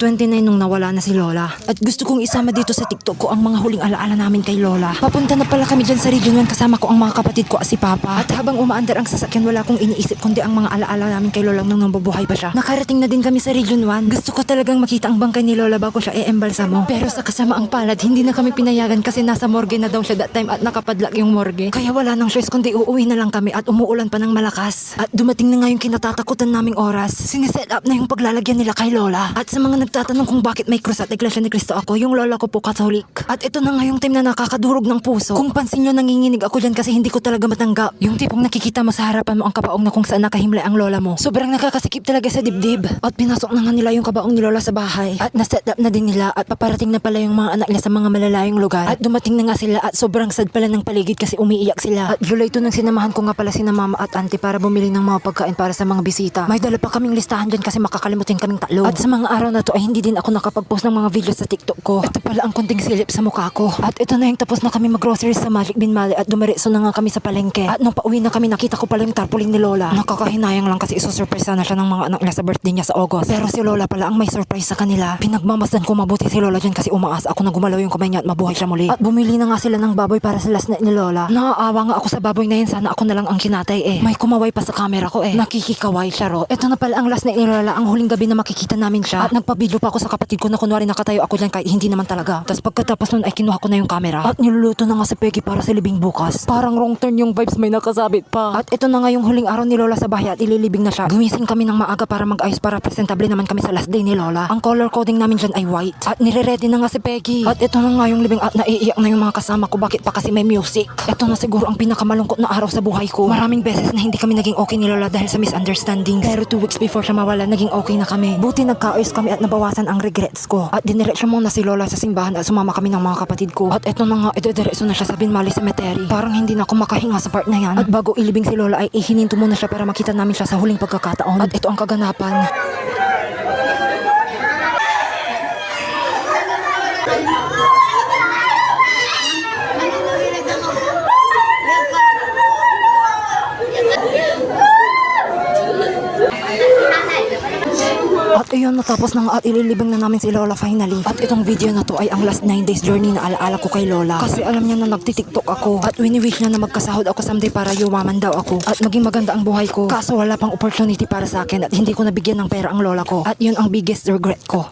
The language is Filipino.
2029 nung nawala na si Lola. At gusto kong isama dito sa TikTok ko ang mga huling alaala namin kay Lola. Papunta na pala kami dyan sa Region 1 kasama ko ang mga kapatid ko at si Papa. At habang umaandar ang sasakyan, wala kong iniisip kundi ang mga alaala namin kay Lola nung nabubuhay pa siya. Nakarating na din kami sa Region 1. Gusto ko talagang makita ang bangkay ni Lola bago siya i-embalsamo. Pero sa kasamaang palad, hindi na kami pinayagan kasi nasa morgue na daw siya that time at nakapadlak yung morgue. Kaya wala nang choice kundi uuwi na lang kami at umuulan pa ng malakas. At dumating na nga yung kinatatakutan naming oras. Siniset up na yung paglalagyan nila kay Lola. At sa mga nagtatanong kung bakit may krus at iglesia ni Cristo ako, yung lola ko po Catholic. At ito na nga yung time na nakakadurog ng puso. Kung pansin nyo, nanginginig ako dyan kasi hindi ko talaga matanggap. Yung tipong nakikita mo sa harapan mo ang kabaong na kung saan nakahimlay ang lola mo. Sobrang nakakasikip talaga sa dibdib. At pinasok na nga nila yung kabaong ni Lola sa bahay. At naset up na din nila at paparating na pala yung mga anak niya sa mga malalayong lugar. At dumating na nga sila at sobrang sad pala ng paligid kasi umiiyak sila. At July 2 nang sinamahan ko nga pala sina mama at auntie para bumili ng mga pagkain para sa mga bisita. May dala pa kaming listahan dyan kasi makakalimutin kaming tatlo. At sa mga araw na to ay hindi din ako nakapag-post ng mga videos sa TikTok ko. Ito pala ang konting silip sa mukha ko. At ito na yung tapos na kami mag-groceries sa Magic Bin Mali at dumiretso na nga kami sa palengke. At nung pauwi na kami nakita ko pala yung tarpaulin ni Lola. Nakakahinayang lang kasi isusurprise na siya ng mga anak niya sa birthday niya sa August. Pero si Lola pala ang may surprise sa kanila. Pinagmamasdan ko mabuti si Lola dyan kasi umaas ako na gumalaw yung kamay niya at mabuhay siya muli. At bumili na nga sila ng baboy para sa last night ni Lola. Naaawa nga ako sa baboy na yun, sana ako na lang ang kinatay eh. May kumaway pa sa camera ko eh. Nakikikaway siya ro. Ito na pala ang last night ni Lola, ang huling gabi na makikita namin siya. At nagpa-video pa ako sa kapatid ko na kunwari nakatayo ako dyan kahit hindi naman talaga. Tapos pagkatapos nun ay kinuha ko na yung camera. At niluluto na nga si Peggy para sa libing bukas. Parang wrong turn yung vibes, may nakasabit pa. At ito na nga yung huling araw ni Lola sa bahay at ililibing na siya. Gumising kami ng maaga para mag-ayos para presentable naman kami sa last day ni Lola. Ang color coding namin dyan ay white. At nire-ready na nga si Peggy. At ito na nga yung libing at naiiyak na yung mga kasama ko. Bakit pa kasi may music? Ito na siguro ang pinakamalungkot na araw sa buhay ko. Maraming beses na hindi kami naging okay ni Lola dahil sa misunderstandings. Pero 2 weeks before siya mawala, naging okay na kami. Buti nagkaayos kami at nabawasan ang regrets ko. At diniretso muna si Lola sa simbahan at sumama kami ng mga kapatid ko. At ito na nga, idediretso na siya sa Binmali Cemetery. Parang hindi na ako makahinga sa part na yan. At bago ilibing si Lola ay ihininto muna siya para makita namin siya sa huling pagkakataon. At ito ang kaganapan. At ayun, natapos na nga at ililibing na namin si Lola finally. At itong video na to ay ang last 9 days journey na alaala ko kay Lola. Kasi alam niya na nagtitiktok ako. At wini-wish niya na magkasahod ako someday para yumaman daw ako. At maging maganda ang buhay ko. Kaso wala pang opportunity para sa akin at hindi ko nabigyan ng pera ang Lola ko. At yun ang biggest regret ko.